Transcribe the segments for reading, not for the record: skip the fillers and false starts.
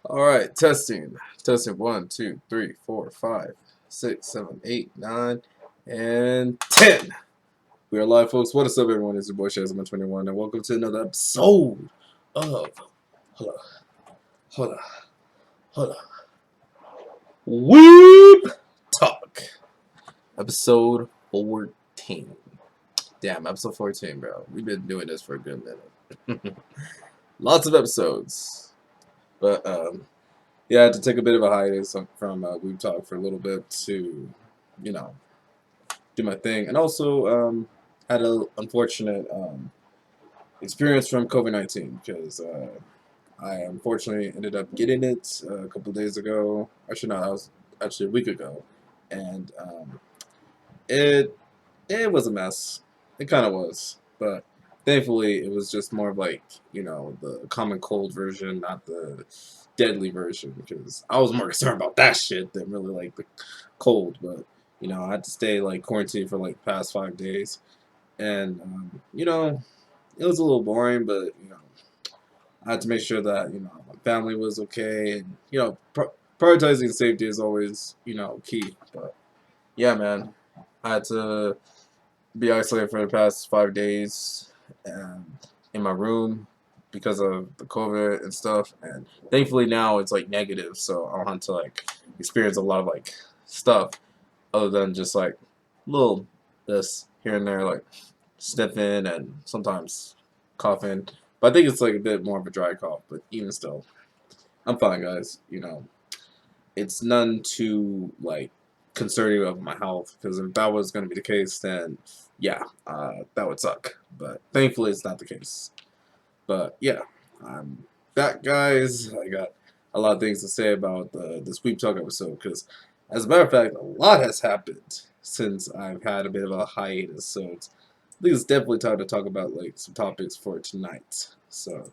All right, testing. Testing 1, 2, 3, 4, 5, 6, 7, 8, 9, and 10. We are live, folks. What is up, everyone? It's your boy Shazman21, and welcome to another episode of hold on, hold on, hold on. Weeb Talk. Episode 14. Damn, episode 14, bro. We've been doing this for a good minute. Lots of episodes. But yeah, I had to take a bit of a hiatus from Weeb Talk for a little bit to, you know, do my thing, and also had an unfortunate experience from COVID-19 because I unfortunately ended up getting it a couple of days ago. Actually, no, that was actually a week ago, and it it was a mess. It kind of was, but thankfully it was just more of like the common cold version, not the deadly version, because I was more concerned about that shit than really like the cold. But I had to stay like quarantined for like past 5 days, and it was a little boring, but I had to make sure that my family was okay, and prioritizing safety is always key. But yeah, man, I had to be isolated for the past 5 days in my room because of the COVID and stuff. And thankfully now it's like negative, so I don't have to like experience a lot of like stuff other than just like little this here and there, like sniffing and sometimes coughing. But I think it's like a bit more of a dry cough. But even still, I'm fine, guys. It's none too like concerning of my health, because if that was going to be the case, then yeah, that would suck. But thankfully, it's not the case. But yeah, I'm back, guys. I got a lot of things to say about the Sweep Talk episode, because as a matter of fact, a lot has happened since I've had a bit of a hiatus. So I think it's definitely time to talk about like some topics for tonight. So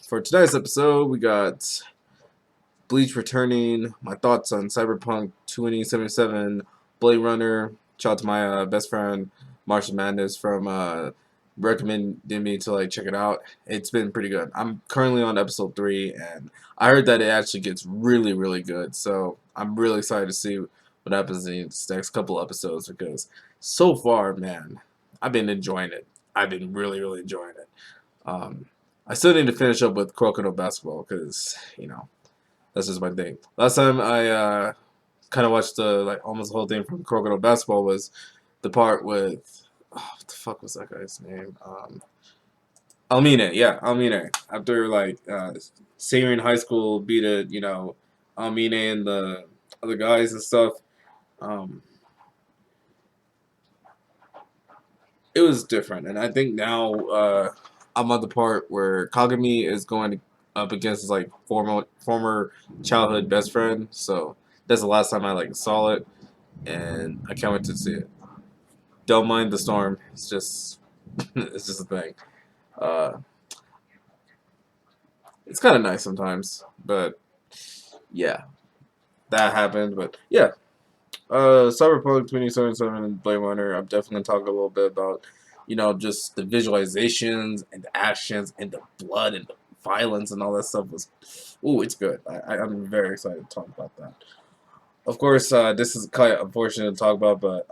for tonight's episode, we got Bleach returning, my thoughts on Cyberpunk 2077, Blade Runner. Shout out to my best friend Marshall Madness from recommending me to like check it out. It's been pretty good. I'm currently on episode 3, and I heard that it actually gets really, really good. So I'm really excited to see what happens in these next couple episodes, because so far, man, I've been enjoying it. I've been really, really enjoying it. I still need to finish up with Crocodile Basketball, because that's just my thing. Last time I kind of watched like almost the whole thing from Crocodile Basketball was the part with what the fuck was that guy's name? Almine, yeah, Almine. After like senior in high school, beat it, Almine and the other guys and stuff. Um, it was different, and I think now I'm at the part where Kagami is going up against his like former childhood best friend. So that's the last time I like saw it, and I can't wait to see it. Don't mind the storm. It's just it's just a thing. Uh, it's kind of nice sometimes, but yeah, that happened. But yeah, Cyberpunk 2077 and Blade Runner. I'm definitely gonna talk a little bit about just the visualizations and the actions and the blood and the violence and all that stuff was. Ooh, it's good. I'm very excited to talk about that. Of course, this is kind of unfortunate to talk about, but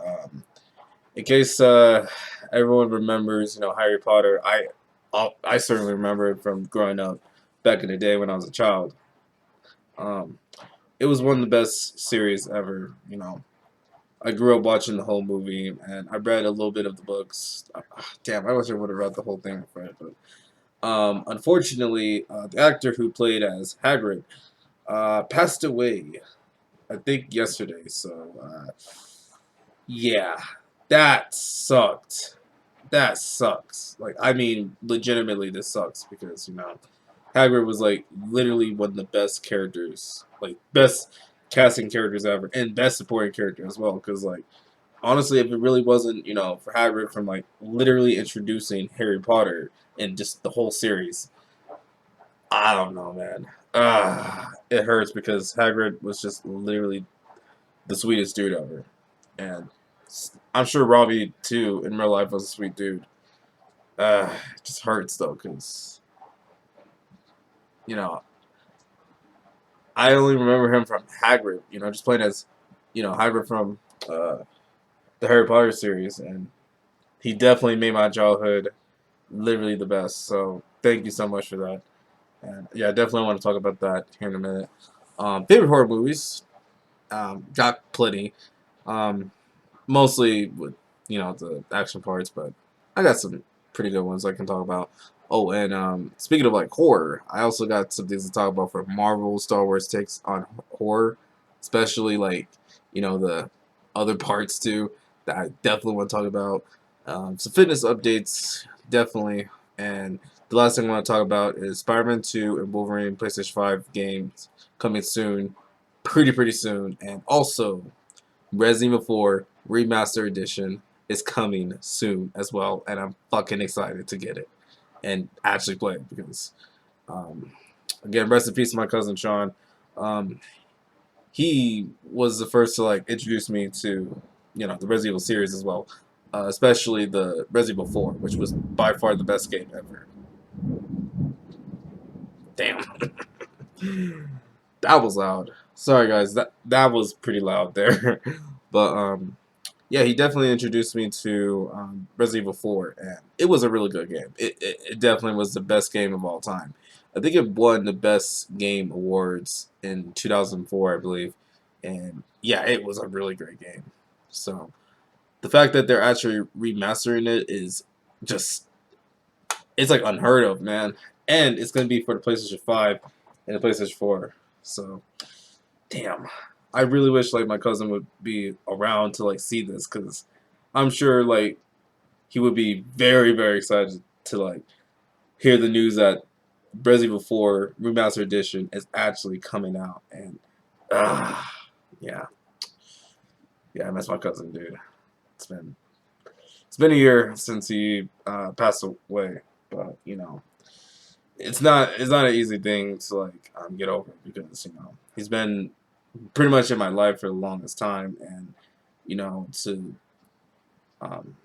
in case everyone remembers, Harry Potter, I certainly remember it from growing up back in the day when I was a child. Um, it was one of the best series ever. I grew up watching the whole movie, and I read a little bit of the books. Damn, I wish I would have read the whole thing for it, but unfortunately, the actor who played as Hagrid passed away, I think yesterday. So yeah, that sucked. That sucks. Like, I mean, legitimately, this sucks, because Hagrid was like literally one of the best characters, like best casting characters ever, and best supporting character as well. Because like, honestly, if it really wasn't for Hagrid from like literally introducing Harry Potter and just the whole series, I don't know, man. It hurts, because Hagrid was just literally the sweetest dude ever, and I'm sure Robbie too in real life was a sweet dude. It just hurts though, because you know I only remember him from Hagrid. You know, just playing as, Hagrid from uh, the Harry Potter series, and he definitely made my childhood literally the best. So thank you so much for that. And yeah, I definitely want to talk about that here in a minute. Favorite horror movies, got plenty. Um, Mostly with the action parts, but I got some pretty good ones I can talk about. Oh, and speaking of like horror, I also got some things to talk about for Marvel, Star Wars takes on horror, especially like the other parts too that I definitely want to talk about. Some fitness updates, definitely, and the last thing I want to talk about is Spider-Man 2 and Wolverine PlayStation 5 games coming soon, pretty soon, and also Resident Evil 4 Remaster Edition is coming soon as well, and I'm fucking excited to get it and actually play it because, um, again, rest in peace to my cousin Sean. Um, he was the first to like introduce me to the Resident Evil series as well, especially the Resident Evil 4, which was by far the best game ever. Damn, that was loud. Sorry guys, that was pretty loud there, but yeah, he definitely introduced me to Resident Evil 4, and it was a really good game. It definitely was the best game of all time. I think it won the best game awards in 2004, I believe, and yeah, it was a really great game. So the fact that they're actually remastering it is just it's like unheard of, man. And it's gonna be for the PlayStation 5 and the PlayStation 4. So damn, I really wish like my cousin would be around to like see this because I'm sure like he would be very excited to like hear the news that Resident Evil 4 Remastered Edition is actually coming out. And uh, yeah, yeah, I miss my cousin, dude. It's been it's been a year since he passed away, but it's not an easy thing to like get over because he's been pretty much in my life for the longest time, and to um,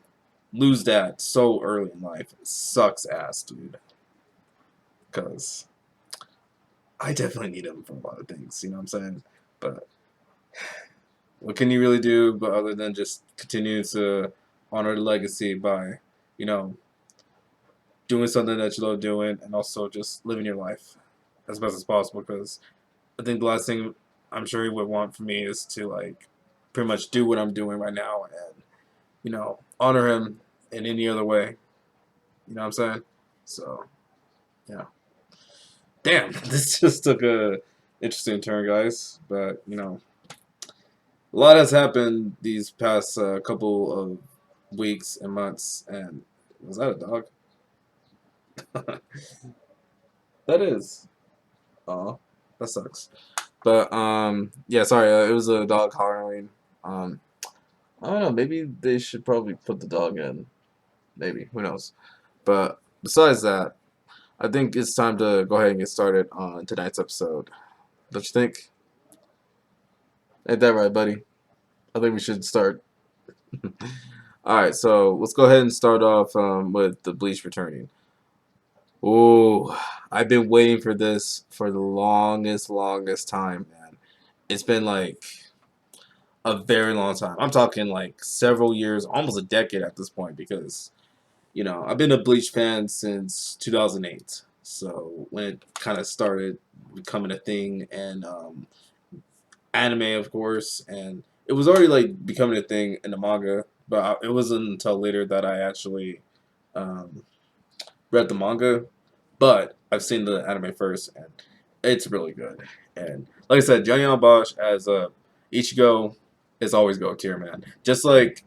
lose that so early in life sucks ass, dude. Because I definitely need him for a lot of things, you know what I'm saying? But what can you really do but other than just continue to honor the legacy by, you know, doing something that you love doing and also just living your life as best as possible? Because I think the last thing I'm sure he would want for me is to like pretty much do what I'm doing right now and honor him in any other way. You know what I'm saying? So yeah. Damn, this just took a interesting turn, guys. But a lot has happened these past couple of weeks and months. And was that a dog? That is. Oh, that sucks. But yeah, sorry. It was a dog hollering. Um, I don't know. Maybe they should probably put the dog in. Maybe who knows? But besides that, I think it's time to go ahead and get started on tonight's episode. Don't you think? Ain't that right, buddy? I think we should start. All right, so let's go ahead and start off with the Bleach returning. Ooh, I've been waiting for this for the longest time, man. It's been like a very long time. I'm talking like several years, almost a decade at this point, because I've been a Bleach fan since 2008. So when it kind of started becoming a thing, and anime, of course, and it was already like becoming a thing in the manga, but it wasn't until later that I actually um, read the manga. But I've seen the anime first, and it's really good. And like I said, Johnny on Bosch as Ichigo is always go tier, man. Just like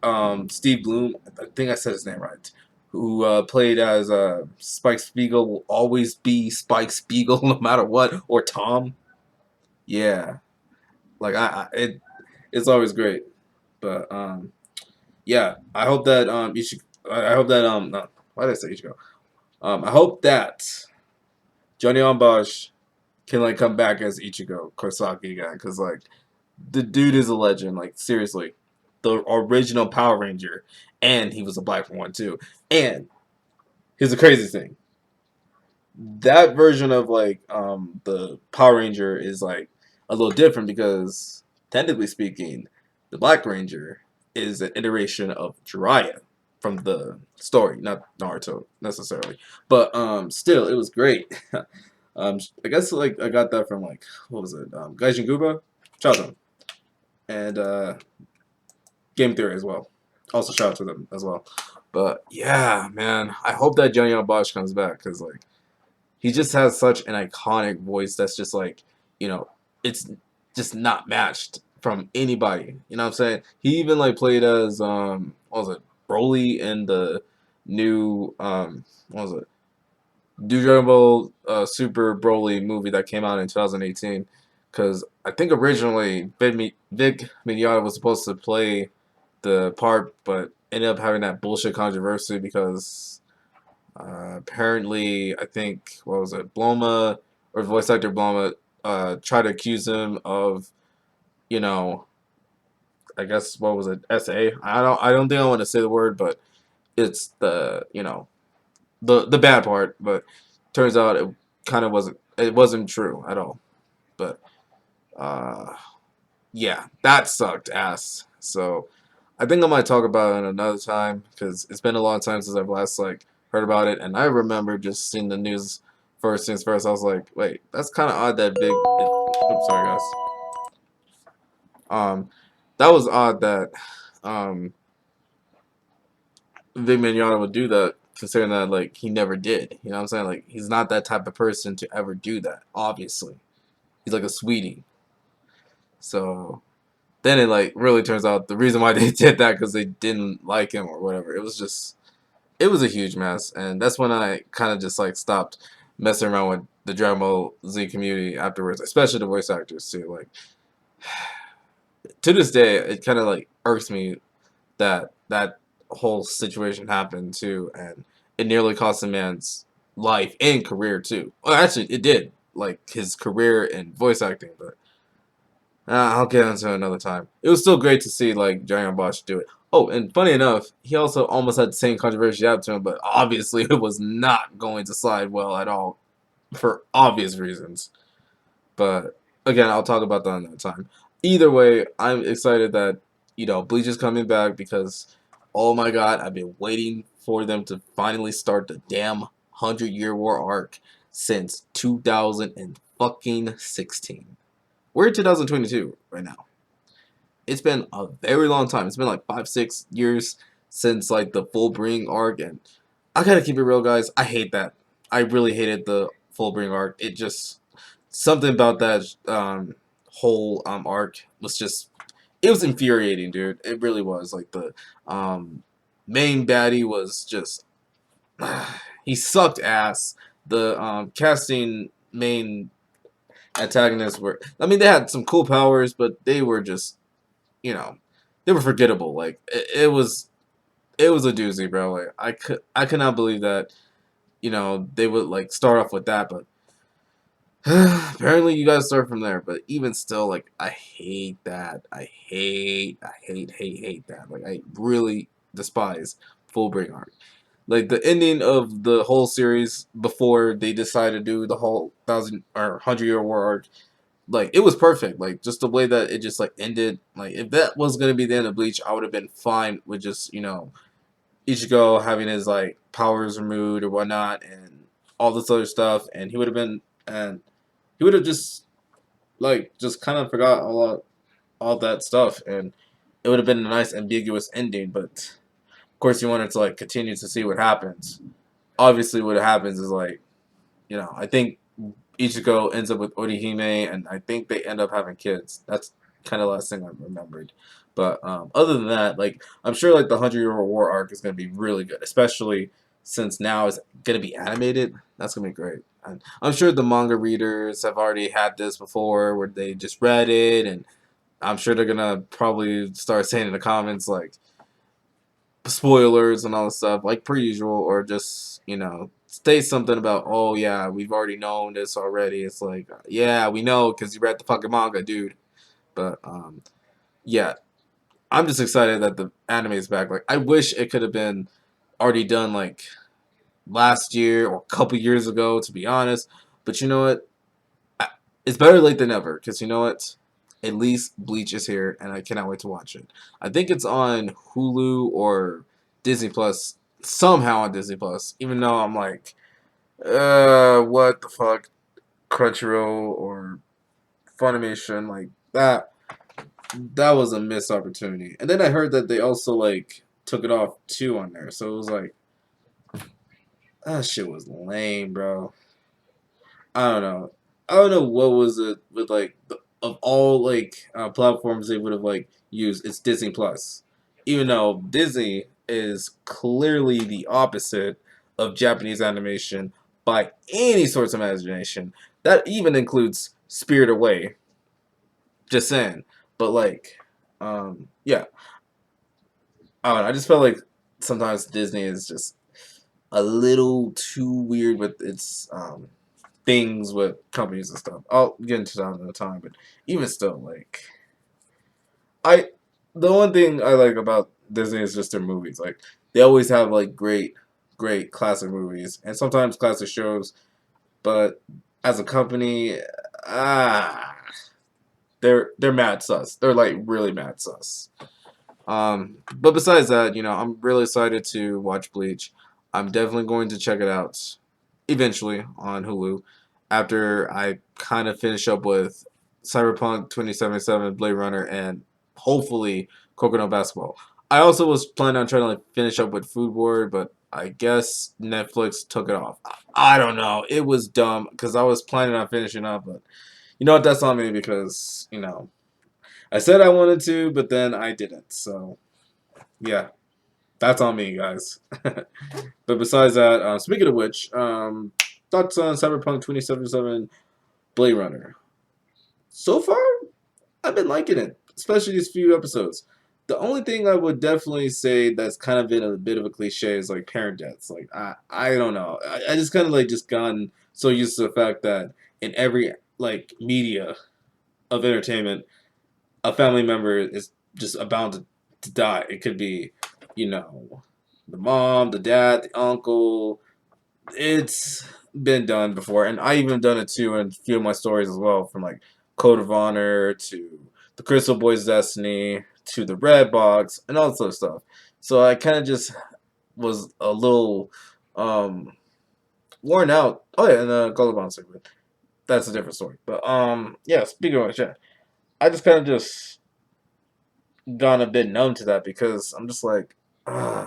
Steve Bloom, I think I said his name right, who played as Spike Spiegel will always be Spike Spiegel no matter what, or Tom. Yeah, like it's always great. But yeah, I hope that I hope that no, why did I say Ichigo? I hope that Johnny on Bosch can like come back as Ichigo Kosaki again, because like the dude is a legend. Like seriously, the original Power Ranger, and he was a black one too. And here's the crazy thing: that version of like the Power Ranger is like a little different because technically speaking, the Black Ranger is an iteration of Jiraiya from the story, not Naruto necessarily, but still it was great. I guess like I got that from like what was it, Gaijin Guba, shout out to him, and Game Theory as well. Also shout out to them as well. But yeah, man, I hope that Johnny Bosch comes back because like he just has such an iconic voice that's just like, you know, it's just not matched from anybody. You know what I'm saying? He even like played as what was it, Broly in the new what was it, Dragon Ball Super Broly movie that came out in 2018. Because I think originally Vic Mignogna was supposed to play the part, but ended up having that bullshit controversy because apparently I think what was it, Bloma or voice actor Bloma tried to accuse him of, you know, I guess what was it, SA? I don't think I want to say the word, but it's the, you know, the bad part, but turns out it wasn't true at all. But uh yeah, that sucked ass. So I think I might talk about it another time because it's been a long time since I've last like heard about it, and I remember just seeing the news first things first. I was like, wait, that's kind of odd that big. Oops, sorry guys. That was odd that um Big Mignogna would do that, considering that like he never did. You know what I'm saying? Like he's not that type of person to ever do that. Obviously, he's like a sweetie. So then it like really turns out the reason why they did that because they didn't like him or whatever. It was a huge mess, and that's when I kind of just like stopped messing around with the Dragon Ball Z community afterwards, especially the voice actors too. Like to this day, it kind of like irks me that that whole situation happened too, and it nearly cost a man's life and career too. Well, actually, it did, like his career in voice acting, but I'll get into it another time. It was still great to see like Giant Bosch do it. Oh, and funny enough, he also almost had the same controversy happen to him, but obviously it was not going to slide well at all for obvious reasons. But again, I'll talk about that another time. Either way, I'm excited that Bleach is coming back because oh my god, I've been waiting for them to finally start the damn 100-Year War arc since 2016. We're in 2022 right now. It's been a very long time. It's been like 5, 6 years since like the full bring arc, and I gotta keep it real, guys. I hate that. I really hated the full bring arc. It just something about that whole arc was just it was infuriating, dude. It really was. Like the main baddie was just he sucked ass. The casting main antagonists were. I mean, they had some cool powers, but they were just you know, they were forgettable. Like it was a doozy, bro. Like I could not believe that they would like start off with that, but apparently you guys start from there. But even still, like I hate that. I hate that. Like I really despise Fullbring arc. Like the ending of the whole series before they decided to do the whole 100-Year War arc, like it was perfect. Like just the way that it just like ended. Like if that was gonna be the end of Bleach, I would have been fine with just Ichigo having his like powers removed or whatnot and all this other stuff, and he would have just like just kind of forgot all that stuff, and it would have been a nice ambiguous ending. But of course, you wanted to like continue to see what happens. Obviously, what happens is like I think Ichigo ends up with Orihime, and I think they end up having kids. That's kind of the last thing I remembered. But other than that, like I'm sure like the 100-Year War arc is gonna be really good, especially since now it's gonna be animated. That's gonna be great. And I'm sure the manga readers have already had this before, where they just read it, and I'm sure they're gonna probably start saying in the comments like spoilers and all this stuff, like per usual, or just say something about, oh yeah, we've already known this already. It's like, yeah, we know because you read the fucking manga, dude. But yeah, I'm just excited that the anime is back. Like, I wish it could have been already done like last year or a couple years ago, to be honest. But you know what? it's better late than never, because you know what? At least Bleach is here, and I cannot wait to watch it. I think it's on Hulu or Disney Plus, somehow on Disney Plus, even though I'm like, what the fuck? Crunchyroll or Funimation, like that was a missed opportunity. And then I heard that they also like took it off too on there. So it was like that shit was lame, bro. I don't know. I don't know what was it with like of all like platforms they would have like used. It's Disney Plus, even though Disney is clearly the opposite of Japanese animation by any sorts of imagination. That even includes Spirit Away. Just saying, but like, yeah. I don't know. I just felt like sometimes Disney is just a little too weird with its things with companies and stuff. I'll get into that another time, but even still, like I, the one thing I like about Disney is just their movies. Like they always have like great classic movies and sometimes classic shows. But as a company, ah, they're mad sus. They're like really mad sus. But besides that, I'm really excited to watch Bleach. I'm definitely going to check it out eventually on Hulu after I kind of finish up with Cyberpunk 2077, Blade Runner, and hopefully Coconut Basketball. I also was planning on trying to like finish up with Food Wars, but I guess Netflix took it off. I don't know. It was dumb because I was planning on finishing up, but you know what? That's on me because I said I wanted to, but then I didn't. So yeah, that's on me, guys. But besides that, speaking of which, thoughts on Cyberpunk 2077 Blade Runner? So far, I've been liking it, especially these few episodes. The only thing I would definitely say that's kind of been a bit of a cliche is like parent deaths. Like I don't know. I just kind of like just gotten so used to the fact that in every like media of entertainment, a family member is just about to die. It could be, the mom, the dad, the uncle. It's been done before, and I even done it too in a few of my stories as well, from like Code of Honor to the Crystal Boys Destiny to the Red Box and all that sort of stuff. So I kind of just was a little um, worn out. Oh yeah, and Code of Honor, but that's a different story. But yeah. Speaking of which, yeah, I just kind of just gone a bit numb to that because I'm just like,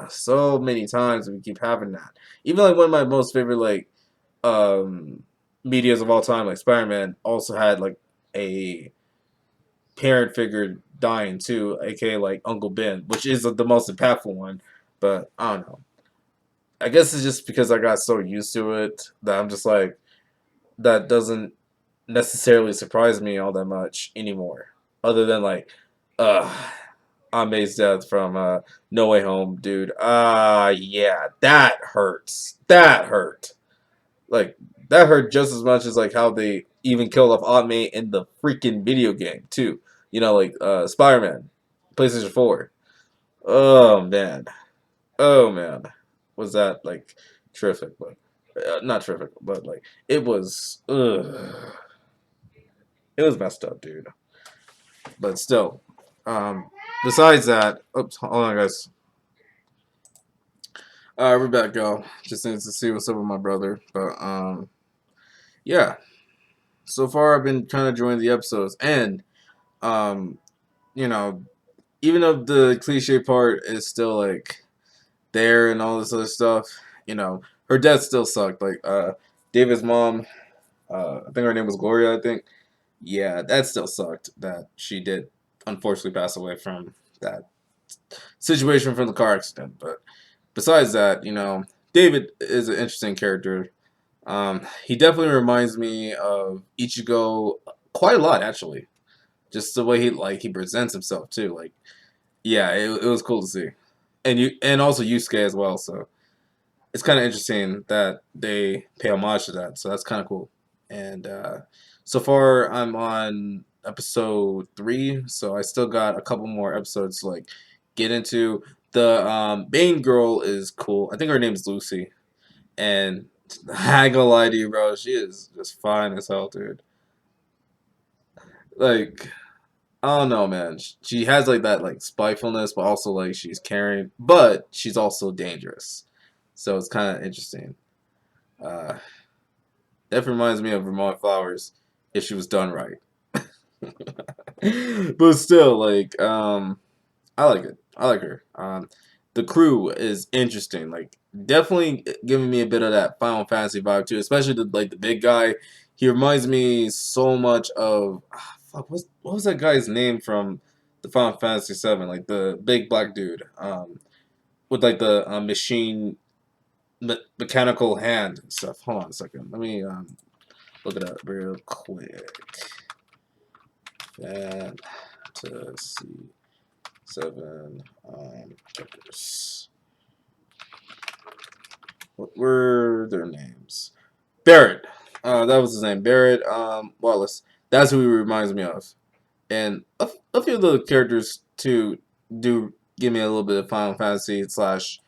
so many times we keep having that. Even like one of my most favorite like um medias of all time, like Spider-Man, also had like a parent figure dying too, aka like Uncle Ben, which is the most impactful one. But I don't know. I guess it's just because I got so used to it that I'm just like that doesn't necessarily surprise me all that much anymore. Other than like, uh May's death from No Way Home, dude. Yeah, that hurts. That hurt. Like that hurt just as much as like how they even killed off Aunt May in the freaking video game too. Like Spider-Man, PlayStation 4. Oh man. Oh man. Was that like terrific? But not terrific, but like it was. It was messed up, dude. But still, um, besides that, oops, hold on, guys. We're back, y'all. Just needs to see what's up with my brother. But yeah. So far, I've been kind of enjoying the episodes, and um, you know, even though the cliche part is still like there and all this other stuff, her death still sucked. Like David's mom, I think her name was Gloria. I think, yeah, that still sucked. That she did unfortunately pass away from that situation from the car accident. But besides that, David is an interesting character. He definitely reminds me of Ichigo quite a lot, actually. Just the way he presents himself too. Like, yeah, it was cool to see, and also Yusuke as well. So it's kind of interesting that they pay homage to that. So that's kind of cool. And so far, I'm on episode 3, so I still got a couple more episodes to like get into. The main girl is cool. I think her name is Lucy, and I ain't gonna lie to you, bro. She is just fine as hell, dude. Like, I don't know, man. She has like that like spitefulness, but also like she's caring, but she's also dangerous. So it's kind of interesting. Uh, that reminds me of Vermont Flowers if she was done right. But still, like, I like it. I like her. The crew is interesting. Like, definitely giving me a bit of that Final Fantasy vibe too, especially the big guy. He reminds me so much of fuck. What was that guy's name from the Final Fantasy VII? Like the big black dude. With like the mechanical hand and stuff. Hold on a second. Let me look it up real quick. Fantasy Seven Checkers. What were their names? Barrett. That was his name. Barrett Wallace. That's who he reminds me of. And a few of the characters too do give me a little bit of Final Fantasy slash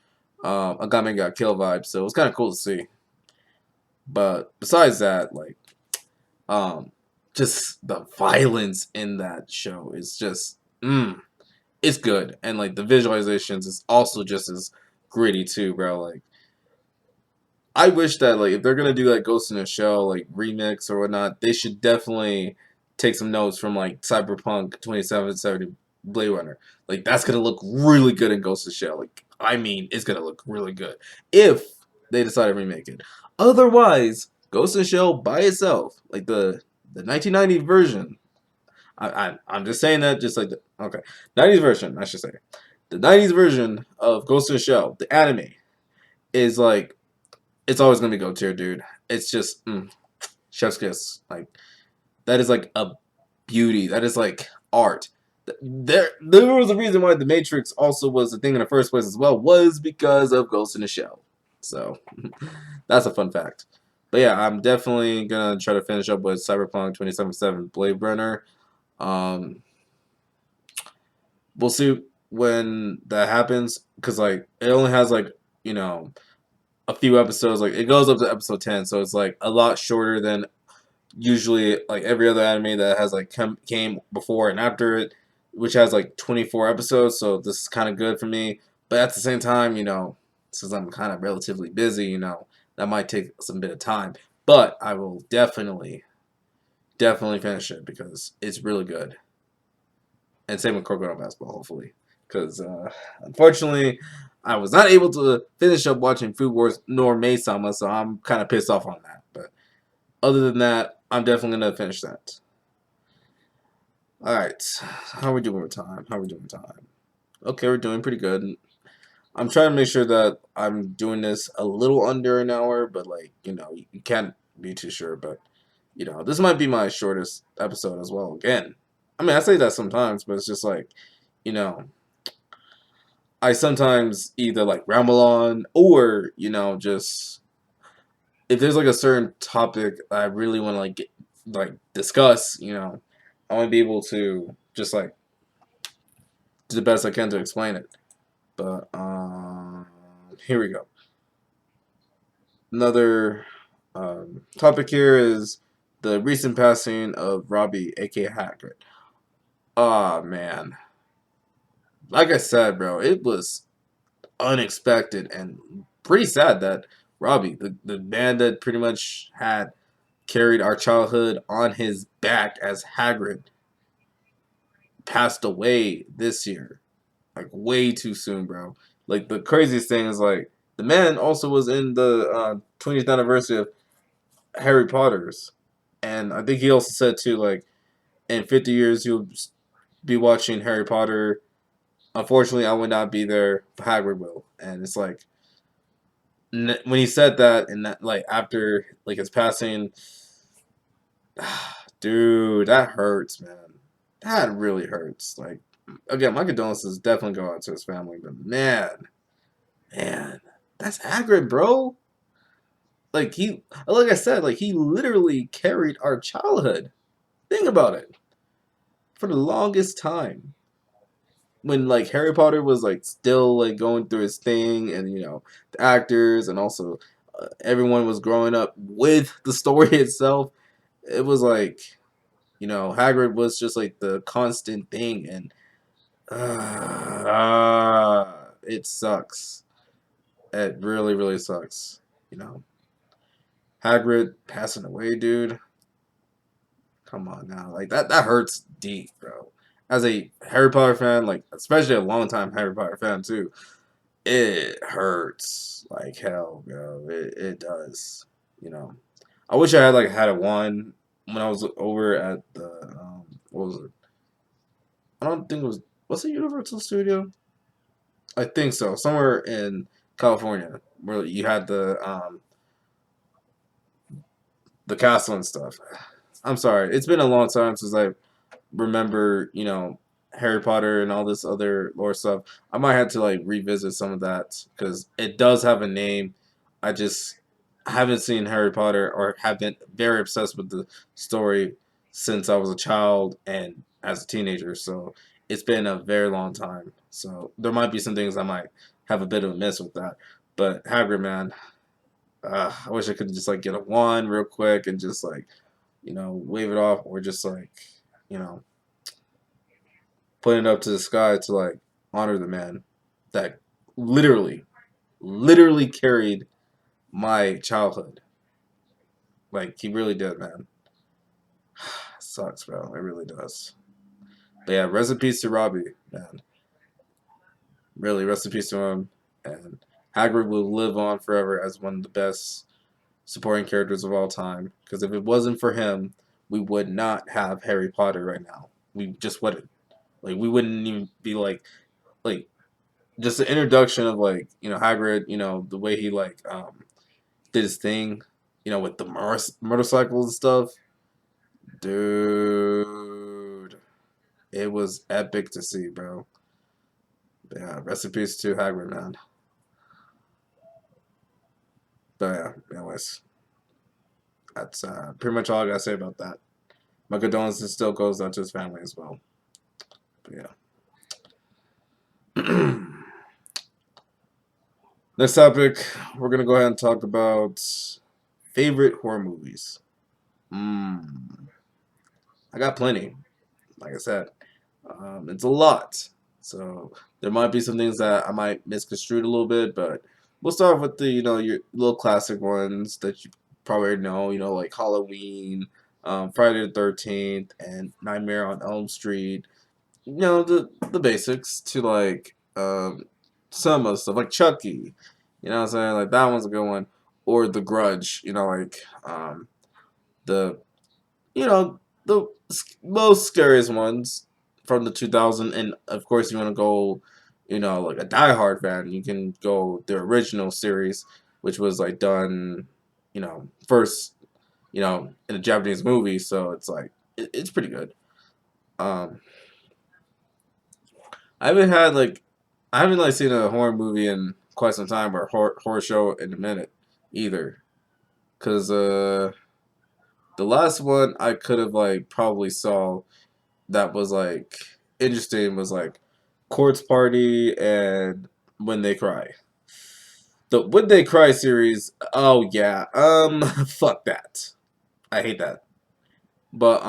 a Gunman Got Killed vibe. So it was kind of cool to see. But besides that, like um, just the violence in that show is just it's good, and like the visualizations is also just as gritty too, bro. Like I wish that like if they're gonna do like Ghost in the Shell like remix or whatnot, they should definitely take some notes from like Cyberpunk 2770 Blade Runner. Like that's gonna look really good in Ghost in the Shell. Like I mean, it's gonna look really good if they decide to remake it. Otherwise, Ghost in the Shell by itself, like the 1990 version. I'm just saying that just like okay, 90s version I should say. The 90s version of Ghost in the Shell, the anime, is like it's always gonna be go tier, dude. It's just chef's kiss. Like that is like a beauty. That is like art. There was a reason why the Matrix also was a thing in the first place as well. Was because of Ghost in the Shell. So that's a fun fact. But yeah, I'm definitely gonna try to finish up with Cyberpunk 2077 Blade Runner. Um, we'll see when that happens because like it only has like you know a few episodes. Like it goes up to episode 10, so it's like a lot shorter than usually like every other anime that has like came before and after it, which has like 24 episodes. So this is kind of good for me. But at the same time, since I'm kind of relatively busy, that might take some bit of time. But I will definitely finish it because it's really good. And same with Crocodile Basketball, hopefully. Because unfortunately, I was not able to finish up watching Food Wars nor Maid-sama, so I'm kind of pissed off on that. But other than that, I'm definitely going to finish that. Alright, how are we doing with time? Okay, we're doing pretty good. I'm trying to make sure that I'm doing this a little under an hour, but like, you can't be too sure, but this might be my shortest episode as well again. I mean, I say that sometimes, but it's just like, you know, I sometimes either like ramble on or, just if there's like a certain topic I really want to like discuss, I want to be able to just like do the best I can to explain it. But here we go. Another topic here is the recent passing of Robbie, aka Hackett. Ah man, like I said, bro, it was unexpected and pretty sad that Robbie, the man that pretty much had carried our childhood on his back as Hagrid, passed away this year. Like way too soon, bro. Like the craziest thing is like the man also was in the 20th anniversary of Harry Potter's, and I think he also said too like in 50 years he'll be watching Harry Potter. Unfortunately, I would not be there. Hagrid will, and it's like when he said that and that like after like his passing, dude, that hurts, man. That really hurts. Like again, my condolences definitely go out to his family, but man, that's Hagrid, bro. Like I said, like he literally carried our childhood. Think about it. For the longest time, when like Harry Potter was like still like going through his thing, and the actors and also everyone was growing up with the story itself. It was like You know, Hagrid was just like the constant thing, and it sucks. It really, really sucks. You know, Hagrid passing away, dude. Come on now, like that hurts deep, bro. As a Harry Potter fan, like especially a long time Harry Potter fan too, it hurts like hell, bro. It does. You know, I wish I had like had a one when I was over at the what was it? I don't think it was it Universal Studio? I think so. Somewhere in California where you had the castle and stuff. I'm sorry. It's been a long time since I remember, you know, Harry Potter and all this other lore stuff. I might have to like revisit some of that because it does have a name. I just haven't seen Harry Potter or have been very obsessed with the story since I was a child and as a teenager. So it's been a very long time. So there might be some things I might have a bit of a miss with that. But Hagrid, man, I wish I could just like get a one real quick and just like, you know, wave it off or just like, you know, putting it up to the sky to like honor the man that literally, literally carried my childhood. Like he really did, man. Sucks, bro. It really does. But yeah, rest in peace to Robbie, man. Really, rest in peace to him. And Hagrid will live on forever as one of the best supporting characters of all time. Because if it wasn't for him, we would not have Harry Potter right now. We just wouldn't. Like we wouldn't even be like just the introduction of like you know Hagrid, you know the way he like did his thing, you know with the motorcycles and stuff, dude. It was epic to see, bro. Yeah, rest in peace to Hagrid, man. But yeah, anyways, that's pretty much all I gotta say about that. My condolences still goes out to his family as well. But yeah. Next topic, we're gonna go ahead and talk about favorite horror movies. Mm, I got plenty. Like I said, it's a lot. So there might be some things that I might misconstrue a little bit, but we'll start with the your little classic ones that you probably already know. You know, like Halloween, Friday the 13th, and Nightmare on Elm Street. You know the basics to like some of the stuff like Chucky. You know what I'm saying? Like that one's a good one. Or The Grudge. You know, like the you know the most scariest ones from the 2000 and of course you want to go like a diehard fan you can go the original series which was like done first in a Japanese movie so it's like it's pretty good. um I haven't had like I haven't like seen a horror movie in quite some time or horror show in a minute either because the last one I could have like probably saw that was like interesting was like Court's Party and When They Cry. The When They Cry series, oh yeah, fuck that. I hate that. But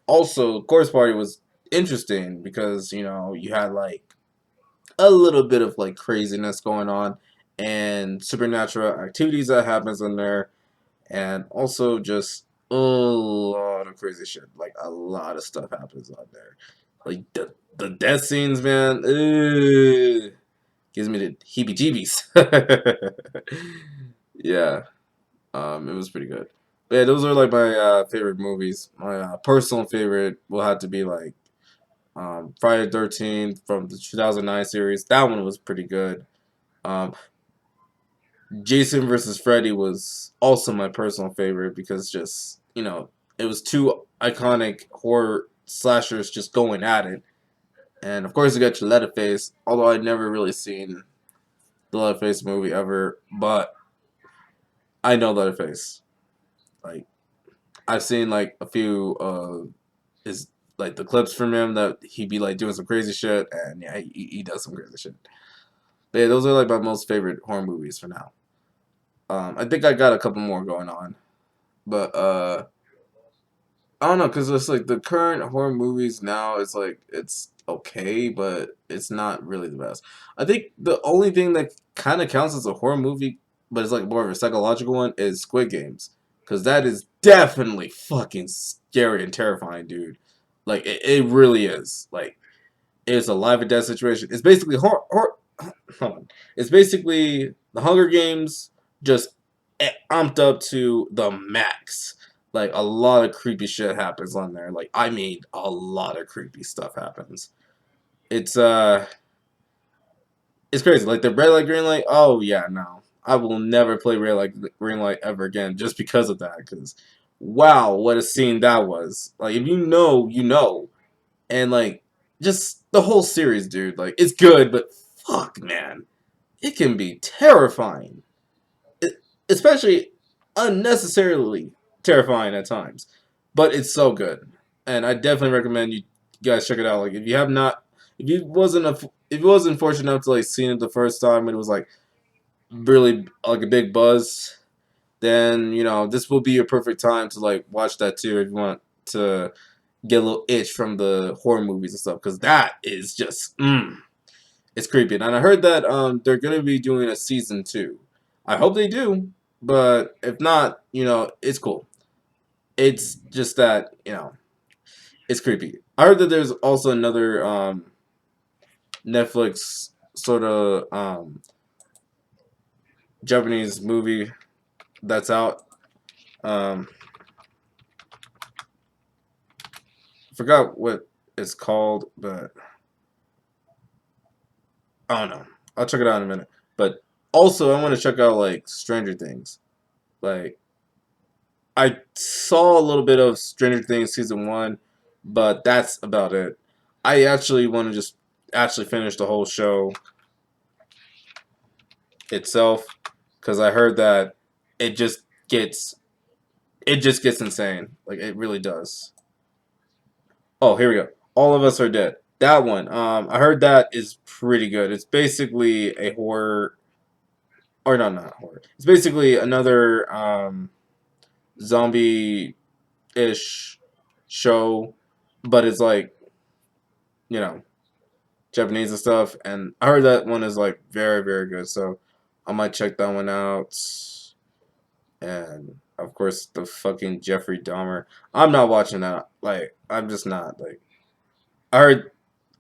also Court's Party was interesting because you had like a little bit of like craziness going on and supernatural activities that happens in there and also just a lot of crazy shit. Like a lot of stuff happens on there. Like the death scenes, man, gives me the heebie-jeebies. Yeah, it was pretty good. But yeah, those are like my favorite movies. My personal favorite will have to be like Friday the 13th from the 2009 series. That one was pretty good. Um, Jason versus Freddy was also my personal favorite because just it was two iconic horror slashers just going at it, and of course you got your Leatherface. Although I'd never really seen the Leatherface movie ever, but I know Leatherface. Like I've seen like a few his like the clips from him that he'd be like doing some crazy shit, and yeah, he does some crazy shit. But yeah, those are like my most favorite horror movies for now. I think I got a couple more going on. But I don't know, cause it's like the current horror movies now. It's like it's okay, but it's not really the best. I think the only thing that kind of counts as a horror movie, but it's like more of a psychological one, is Squid Games, cause that is definitely fucking scary and terrifying, dude. Like it really is. Like it's a life or death situation. It's basically hold on. It's basically the Hunger Games just amped up to the max. Like a lot of creepy shit happens on there. Like I mean, a lot of creepy stuff happens. It's it's crazy. Like the red light, green light. Oh yeah, no, I will never play red light, green light ever again just because of that. Because wow, what a scene that was. Like if you know, you know, and like just the whole series, dude. Like it's good, but fuck, man, it can be terrifying. Especially unnecessarily terrifying at times. But it's so good, and I definitely recommend you guys check it out. Like if you have not, if you wasn't fortunate enough to like see it the first time and it was like really like a big buzz, then you know this will be your perfect time to like watch that too if you want to get a little itch from the horror movies and stuff because that is just it's creepy. And I heard that they're gonna be doing a season 2. I hope they do, but if not, you know, it's cool. It's just that, you know, it's creepy. I heard that there's also another Netflix sort of Japanese movie that's out. Um, forgot what it's called, but I don't know. I'll check it out in a minute. But also, I want to check out like Stranger Things. Like I saw a little bit of Stranger Things season 1, but that's about it. I actually want to just actually finish the whole show itself because I heard that it just gets it just gets insane. Like it really does. Oh, here we go. All of Us Are Dead. That one. I heard that is pretty good. It's basically a horror, or no, not horror. It's basically another zombie ish show, but it's like you know Japanese and stuff. And I heard that one is like very very good. So I might check that one out. And of course the fucking Jeffrey Dahmer. I'm not watching that. Like I'm just not like. I heard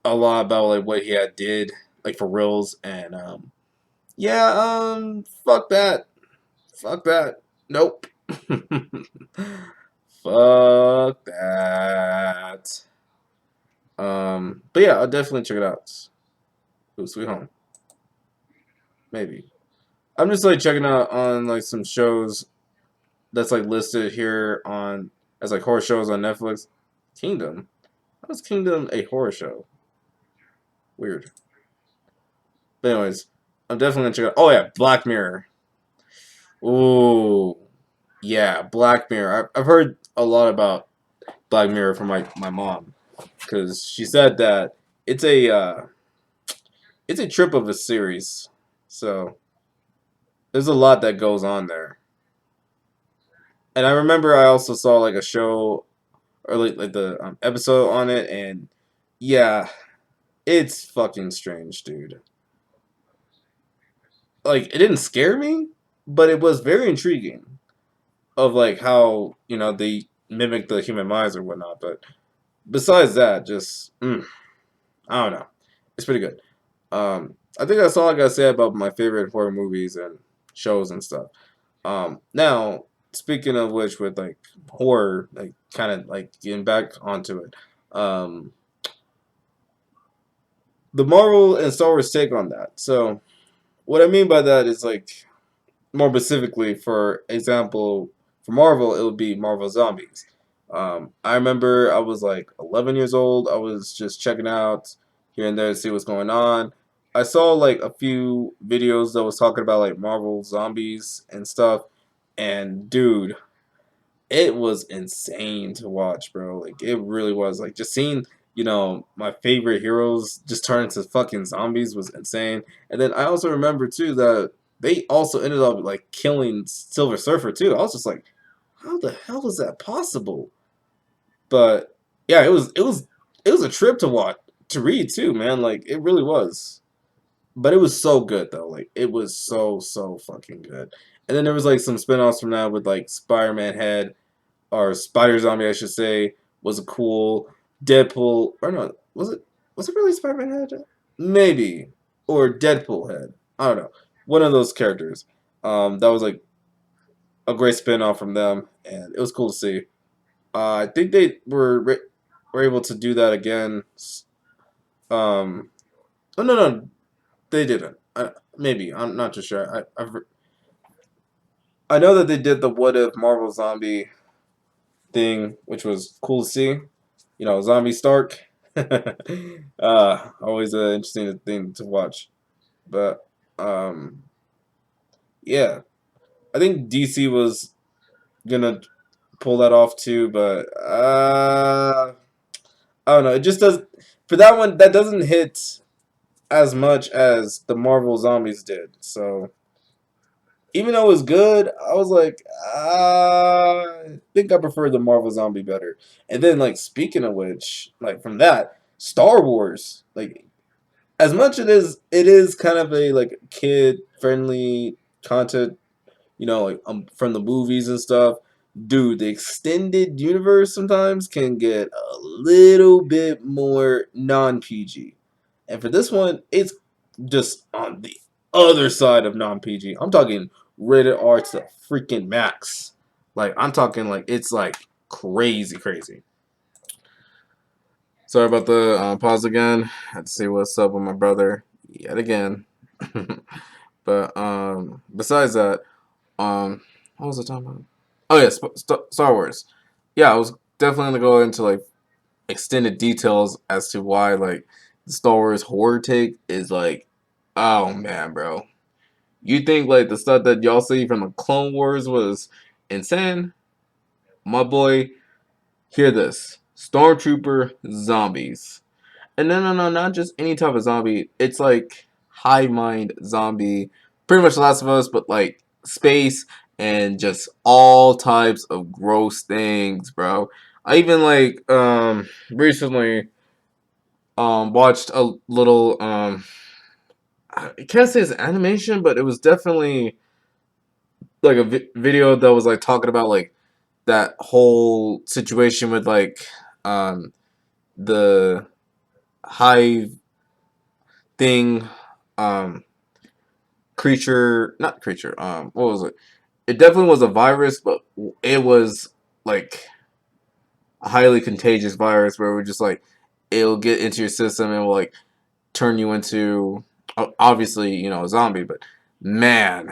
a lot about like what he had did like for reals and yeah fuck that nope fuck that but yeah I'll definitely check it out. Ooh, Sweet Home maybe. I'm just like checking out on like some shows that's like listed here on as like horror shows on Netflix. Kingdom. How is Kingdom a horror show? Weird. But anyways, I'm definitely gonna check out. Oh yeah, Black Mirror. Ooh, yeah, Black Mirror. I've heard a lot about Black Mirror from my mom because she said that it's a uh, it's a trip of a series. So there's a lot that goes on there. And I remember I also saw like a show or like the episode on it, and yeah, it's fucking strange, dude. Like it didn't scare me, but it was very intriguing of like how you know they mimic the human minds or whatnot. But besides that, just I don't know. It's pretty good. I think that's all I gotta say about my favorite horror movies and shows and stuff. Now speaking of which, with like horror, like kind of like getting back onto it, um, the Marvel and Star Wars take on that. So what I mean by that is like more specifically, for example, for Marvel, it would be Marvel Zombies. I remember I was like 11 years old. I was just checking out here and there to see what's going on. I saw like a few videos that was talking about like Marvel Zombies and stuff. And dude, it was insane to watch, bro. Like it really was. Like just seeing, you know, my favorite heroes just turn into fucking zombies was insane. And then I also remember too that they also ended up like killing Silver Surfer too. I was just like, how the hell is that possible? But yeah, it was a trip to watch to read too, man. Like it really was. But it was so good though. Like it was so fucking good. And then there was like some spin-offs from that with like Spider-Man Head or Spider Zombie, I should say, was a cool Deadpool or no, was it really Spider-Man Head? Maybe. Or Deadpool Head. I don't know. One of those characters. That was like a great spin-off from them and it was cool to see. I think they were able to do that again. Um, oh no, they didn't. Maybe I'm not too sure. I know that they did the What If Marvel Zombie thing, which was cool to see. You know, Zombie Stark. Always an interesting thing to watch. But um, yeah, I think DC was gonna pull that off too, but I don't know. It just does for that one. That doesn't hit as much as the Marvel Zombies did. So even though it was good, I was like, I think I prefer the Marvel Zombie better. And then, like, speaking of which, like from that, Star Wars, like as much it is kind of a like kid friendly content, like from the movies and stuff. Dude, the extended universe sometimes can get a little bit more non PG. And for this one, it's just on the other side of non PG. I'm talking rated R to the freaking max. Like I'm talking like it's like crazy, crazy. Sorry about the pause again. Had to see what's up with my brother yet again. But besides that, what was I talking about? Oh yeah, Star Wars. Yeah, I was definitely gonna go into like extended details as to why like the Star Wars horror take is like, oh man, bro. You think like the stuff that y'all see from the Clone Wars was insane? My boy, hear this. Stormtrooper zombies. And no, not just any type of zombie. It's like hive mind zombie. Pretty much Last of Us, but like space and just all types of gross things, bro. I even like recently watched a little I can't say it's animation, but it was definitely like a video that was like talking about like that whole situation with like um the hive thing, um creature, not creature, what was it? It definitely was a virus, but it was like a highly contagious virus where we're just like it'll get into your system and will like turn you into obviously a zombie. But man,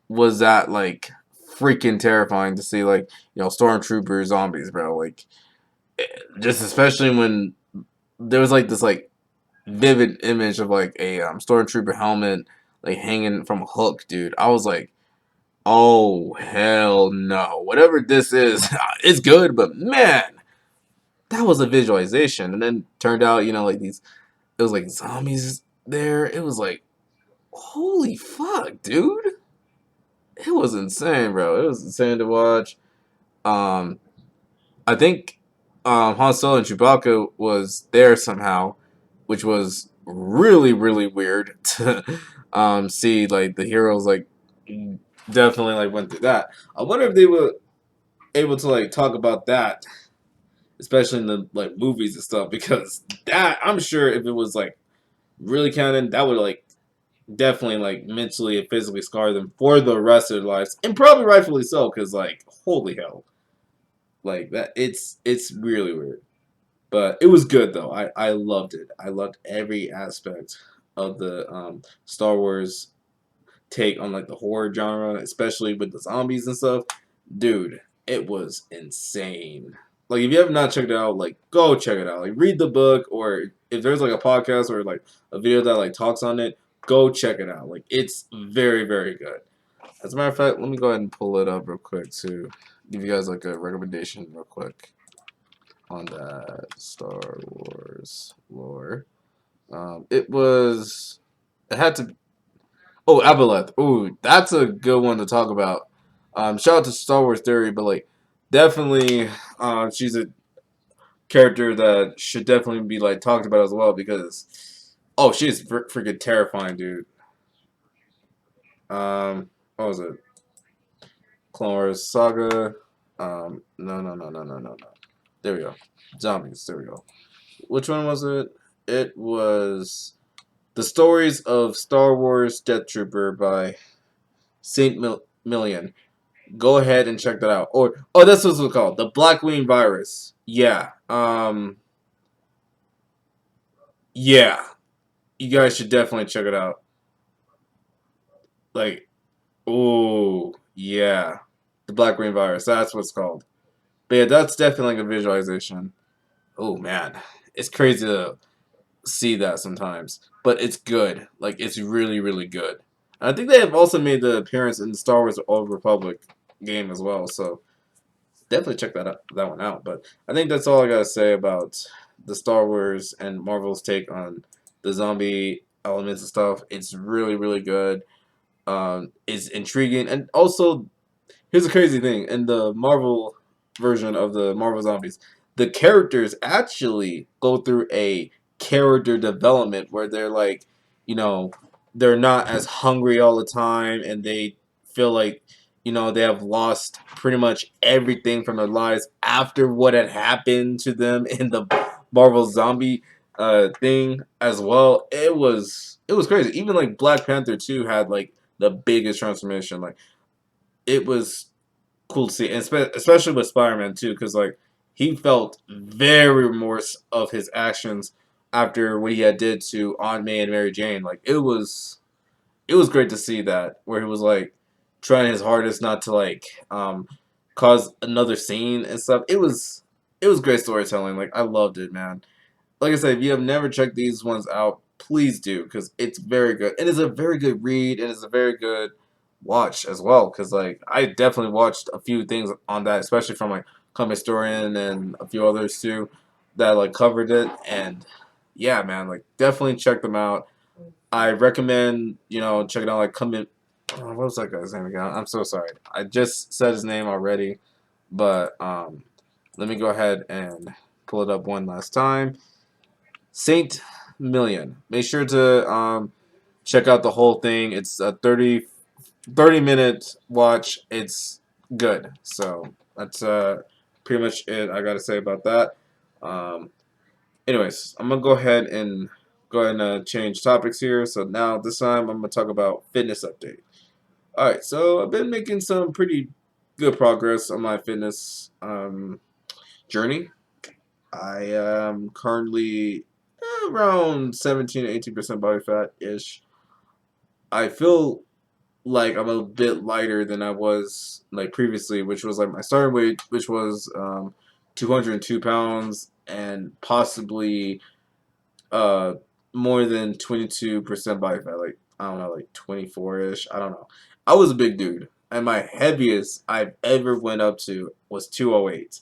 was that like freaking terrifying to see like stormtrooper zombies, bro. Like just especially when there was like this like vivid image of like a stormtrooper helmet like hanging from a hook, dude. I was like, oh hell no! Whatever this is, it's good, but man, that was a visualization. And then turned out, like these, it was like zombies there. It was like, holy fuck, dude! It was insane, bro. It was insane to watch. Um, I think Han Solo and Chewbacca was there somehow, which was really really weird to see like the heroes like definitely like went through that. I wonder if they were able to like talk about that, especially in the like movies and stuff, because that I'm sure if it was like really canon, that would like definitely like mentally and physically scar them for the rest of their lives, and probably rightfully so, because like holy hell, like that it's really weird. But it was good though. I loved it. I loved every aspect of the Star Wars take on like the horror genre, especially with the zombies and stuff. Dude, it was insane. Like if you have not checked it out, like go check it out. Like read the book, or if there's like a podcast or like a video that like talks on it, go check it out. Like it's very very good. As a matter of fact, let me go ahead and pull it up real quick to give you guys like a recommendation real quick on that Star Wars lore. It was. It had to. Oh, Aboleth. Ooh, that's a good one to talk about. Shout out to Star Wars Theory, but like, definitely, she's a character that should definitely be like talked about as well because oh, she's freaking terrifying, dude. What was it? Clone Wars Saga. No. There we go. Zombies. There we go. Which one was it? It was The Stories of Star Wars Death Trooper by Saint Million. Go ahead and check that out. Or oh, that's what it's called. The Blackwing Virus. Yeah. Yeah. You guys should definitely check it out. Like, oh, yeah. The Blackwing Virus. That's what it's called. But yeah, that's definitely like a visualization. Oh man, it's crazy to see that sometimes, but it's good. Like it's really, really good. And I think they have also made the appearance in the Star Wars: Old Republic game as well. So definitely check that one out. But I think that's all I gotta say about the Star Wars and Marvel's take on the zombie elements and stuff. It's really, really good. It's intriguing, and also here's the crazy thing: in the Marvel version of the Marvel Zombies, the characters actually go through a character development where they're like, you know, they're not as hungry all the time, and they feel like, they have lost pretty much everything from their lives after what had happened to them in the Marvel Zombie thing as well. It was crazy. Even like Black Panther 2 had like the biggest transformation. Like it was cool to see, and especially with Spider-Man too, because like he felt very remorse of his actions after what he had did to Aunt May and Mary Jane. Like it was great to see that where he was like trying his hardest not to like cause another scene and stuff. It was great storytelling. Like I loved it, man. Like I said, if you have never checked these ones out, please do because it's very good. It is a very good read. It is a very good watch as well. Because like I definitely watched a few things on that, especially from like Comic Historian and a few others too that like covered it. And yeah, man, like definitely check them out. I recommend checking out like Comic. Oh, what was that guy's name again? I'm so sorry. I just said his name already, but let me go ahead and pull it up one last time. Saint Million. Make sure to check out the whole thing. It's a 30-minute watch. It's good. So that's pretty much it I gotta say about that. Um, anyways, I'm gonna go ahead and change topics here. So now this time I'm gonna talk about fitness update. All right, so I've been making some pretty good progress on my fitness journey. I am currently around 17 to 18% body fat ish. I feel like I'm a bit lighter than I was like previously, which was like my starting weight, which was 202 pounds and possibly uh, more than 22% body fat. Like, I don't know, like 24 ish. I don't know. I was a big dude, and my heaviest I've ever went up to was 208,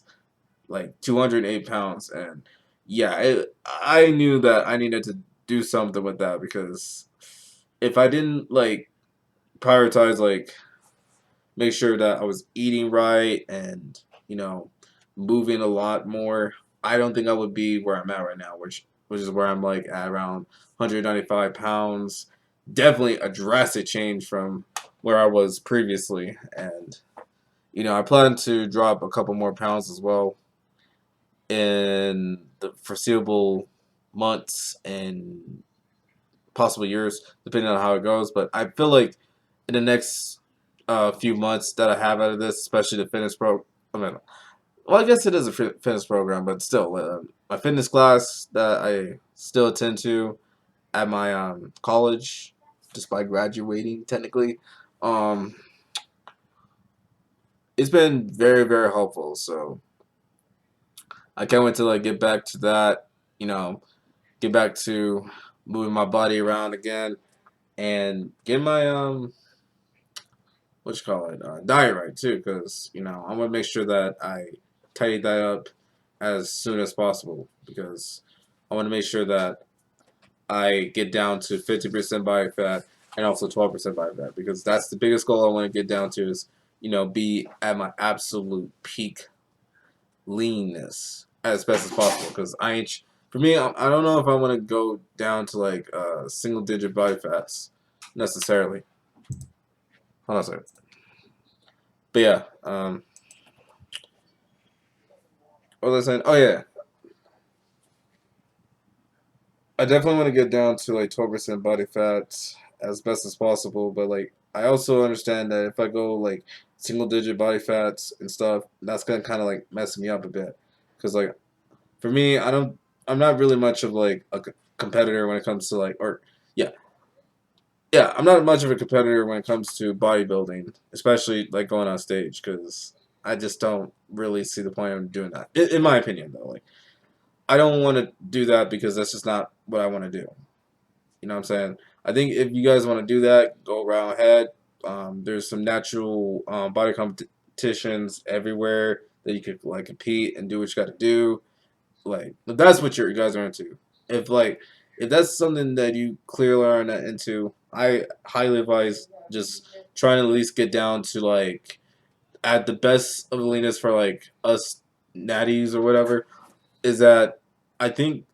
like 208 pounds. And yeah, I knew that I needed to do something with that because if I didn't like prioritize like make sure that I was eating right and moving a lot more, I don't think I would be where I'm at right now, which is where I'm like at around 195 pounds. Definitely a drastic change from where I was previously, and I plan to drop a couple more pounds as well in the foreseeable months and possible years, depending on how it goes. But I feel like in the next few months that I have out of this, especially the fitness pro. I mean, well, I guess it is a fitness program, but still, my fitness class that I still attend to at my college, despite graduating technically, um, it's been very, very helpful. So I can't wait to like get back to that. You know, get back to moving my body around again and get my what you call it, diet right too, because I'm gonna make sure that I tidy that up as soon as possible because I want to make sure that I get down to 50% body fat and also 12% body fat because that's the biggest goal I want to get down to is be at my absolute peak leanness. as best as possible because I ain't. For me, I don't know if I want to go down to like single digit body fats necessarily. Hold on a second. But yeah, what was I saying? Oh yeah, I definitely want to get down to like 12% body fat as best as possible. But like, I also understand that if I go like single digit body fats and stuff, that's gonna kind of like mess me up a bit. Cause like for me, I'm not really much of like a competitor when it comes to like, or yeah, yeah, I'm not much of a competitor when it comes to bodybuilding, especially like going on stage, because I just don't really see the point of doing that. In my opinion, though, like I don't want to do that because that's just not what I want to do. You know what I'm saying? I think if you guys want to do that, go right ahead. There's some natural body competitions everywhere that you could like compete and do what you got to do. Like, if that's what you guys are into. If like, if that's something that you clearly are not into, I highly advise just trying to at least get down to like at the best of the leanness for like us natties or whatever. Is that I think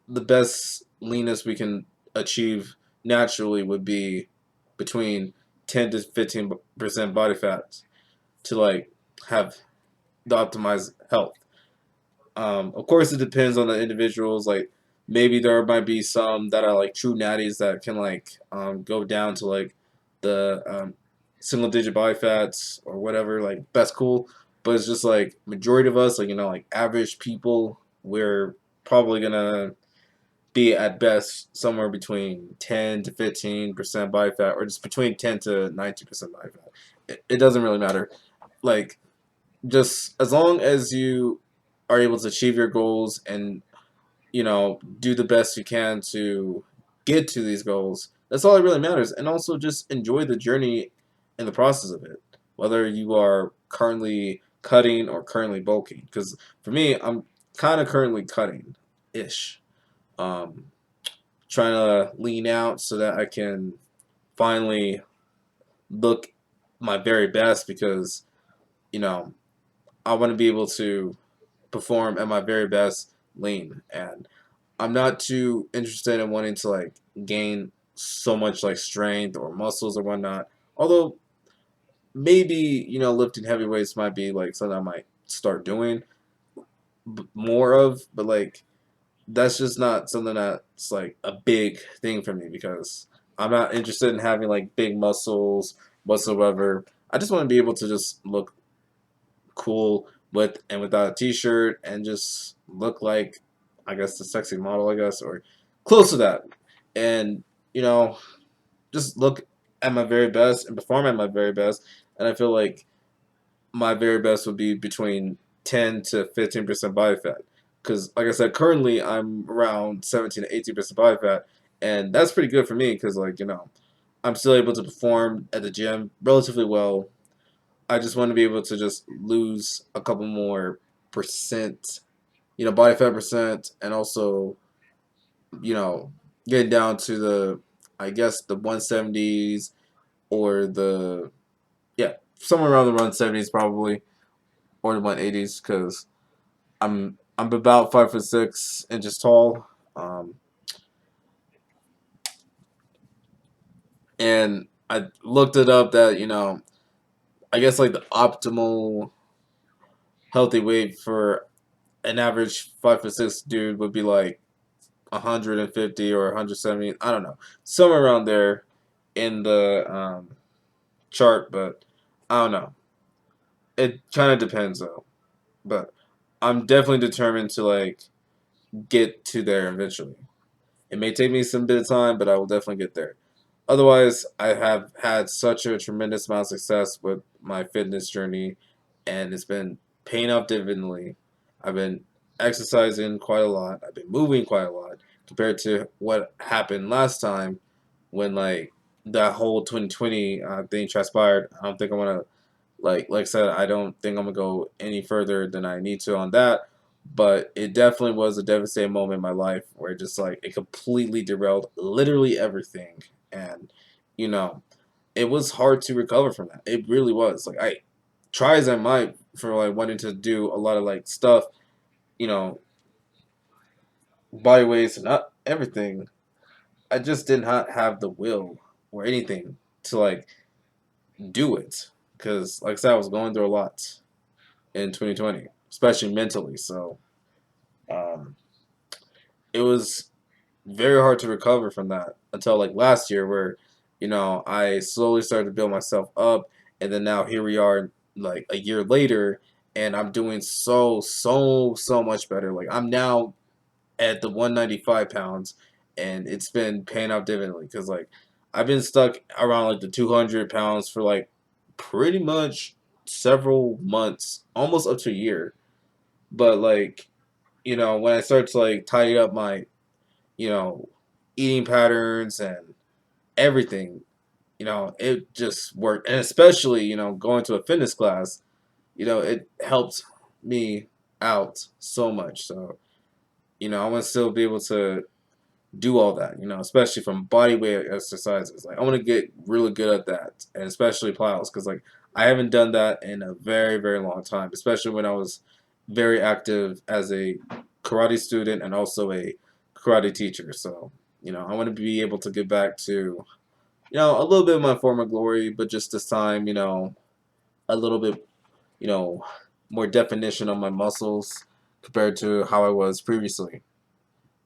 the best leanness we can achieve naturally would be between 10 to 15% body fat to like have the optimized health. Of course, it depends on the individuals. Like maybe there might be some that are like true natties that can like go down to like the single digit body fats or whatever. Like that's cool, but it's just like majority of us, like like average people, we're probably gonna be at best somewhere between 10 to 15% body fat, or just between 10 to 19% body fat. It doesn't really matter. Like just as long as you are able to achieve your goals and do the best you can to get to these goals, that's all that really matters. And also just enjoy the journey and the process of it, whether you are currently cutting or currently bulking. Because for me, I'm kind of currently cutting ish, um, trying to lean out so that I can finally look my very best because you know I want to be able to perform at my very best lean. And I'm not too interested in wanting to like gain so much like strength or muscles or whatnot. Although maybe lifting heavy weights might be like something I might start doing more of, but like that's just not something that's like a big thing for me because I'm not interested in having like big muscles whatsoever. I just want to be able to just look cool with and without a t-shirt and just look like I guess the sexy model, I guess, or close to that. And just look at my very best and perform at my very best. And I feel like my very best would be between 10 to 15% body fat. Because, like I said, currently I'm around 17 to 18% body fat, and that's pretty good for me. Because, like I'm still able to perform at the gym relatively well. I just want to be able to just lose a couple more percent, body fat percent, and also, you know, getting down to the, I guess, the 170s or the, yeah, somewhere around the 170s probably, or the 180s, because I'm about 5'6" tall, and I looked it up that I guess like the optimal healthy weight for an average 5'6" dude would be like 150 or 170. I don't know, somewhere around there in the chart, but I don't know. It kind of depends though. But I'm definitely determined to like get to there eventually. It may take me some bit of time, but I will definitely get there. Otherwise, I have had such a tremendous amount of success with my fitness journey, and it's been paying off dividendly. I've been exercising quite a lot. I've been moving quite a lot compared to what happened last time when like that whole 2020 thing transpired. I don't think I want to like I said, I don't think I'm gonna go any further than I need to on that. But it definitely was a devastating moment in my life where just like it completely derailed literally everything. And you know, it was hard to recover from that. It really was. Like I try as I might for like wanting to do a lot of like stuff, you know, body weights and not everything. I just did not have the will or anything to like do it because, like I said, I was going through a lot in 2020, especially mentally. So um, it was very hard to recover from that until like last year, where I slowly started to build myself up, and then now here we are, like a year later, and I'm doing so much better. Like I'm now at the 195 pounds, and it's been paying out dividendly because like I've been stuck around like the 200 pounds for like pretty much several months, almost up to a year. But like when I start to like tidy up my you know eating patterns and everything, it just worked. And especially going to a fitness class, it helped me out so much. So I want to still be able to do all that, especially from body weight exercises. Like I want to get really good at that, and especially plyos, because like I haven't done that in a very very long time. Especially when I was very active as a karate student and also a karate teacher. So I want to be able to get back to a little bit of my former glory, but just this time, a little bit, you know, more definition on my muscles compared to how I was previously.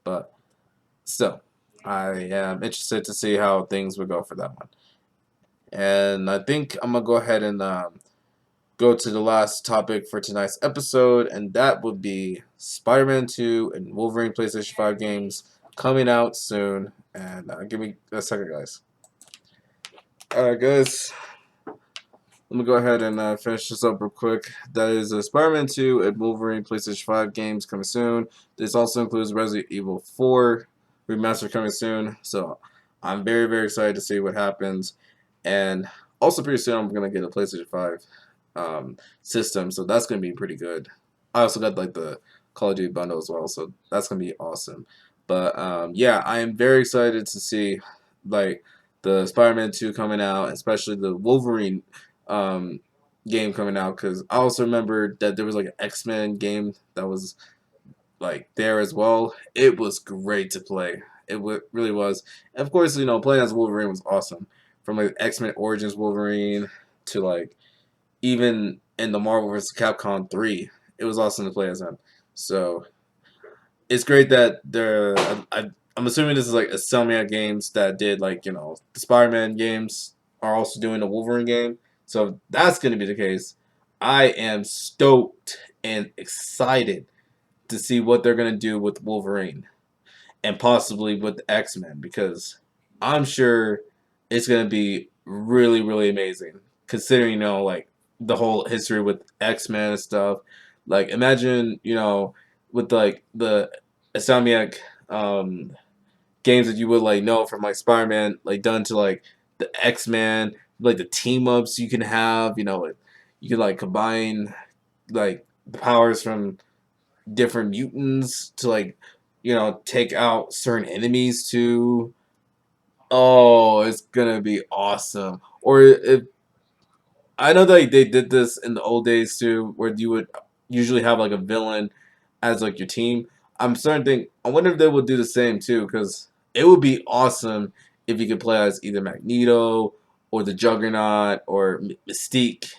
But still, I am interested to see how things would go for that one. And I think I'm gonna go ahead and go to the last topic for tonight's episode, and that would be Spider-Man 2 and Wolverine PlayStation 5 games coming out soon. And give me a second, guys. Alright, guys. Let me go ahead and finish this up real quick. That is Spider-Man 2 and Wolverine PlayStation 5 games coming soon. This also includes Resident Evil 4 remaster coming soon. So I'm very, very excited to see what happens. And also pretty soon I'm going to get a PlayStation 5 system. So that's going to be pretty good. I also got like the Call of Duty bundle as well. So that's going to be awesome. But yeah, I am very excited to see like the Spider-Man 2 coming out, especially the Wolverine um, game coming out, because I also remember that there was like an X-Men game that was like there as well. It was great to play. It really was. And of course, playing as Wolverine was awesome. From like X-Men Origins Wolverine to like even in the Marvel vs. Capcom 3, it was awesome to play as him. So it's great that I'm assuming this is like Insomniac Games that did like the Spider-Man games are also doing the Wolverine game. So if that's gonna be the case, I am stoked and excited to see what they're gonna do with Wolverine and possibly with the X-Men, because I'm sure it's gonna be really really amazing considering like the whole history with X-Men and stuff. Like imagine with like the Insomniac um, games that you would like know from like Spider-Man, like done to like the X-Men, like the team ups you can have. You can like combine like the powers from different mutants to like take out certain enemies too. Oh, it's gonna be awesome. Or if I know that like, they did this in the old days too, where you would usually have like a villain as like your team. I'm starting to think. I wonder if they will do the same too, because it would be awesome if you could play as either Magneto or the Juggernaut or Mystique,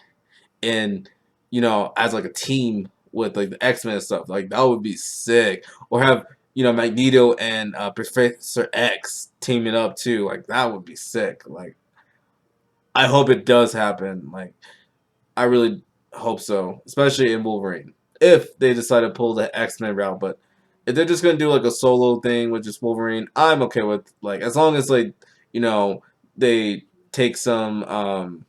and as like a team with like the X Men and stuff. Like that would be sick. Or have Magneto and Professor X teaming up too. Like that would be sick. Like I hope it does happen. Like I really hope so, especially in Wolverine. If they decide to pull the X-Men route, but if they're just gonna do like a solo thing with just Wolverine, I'm okay with like as long as like they take some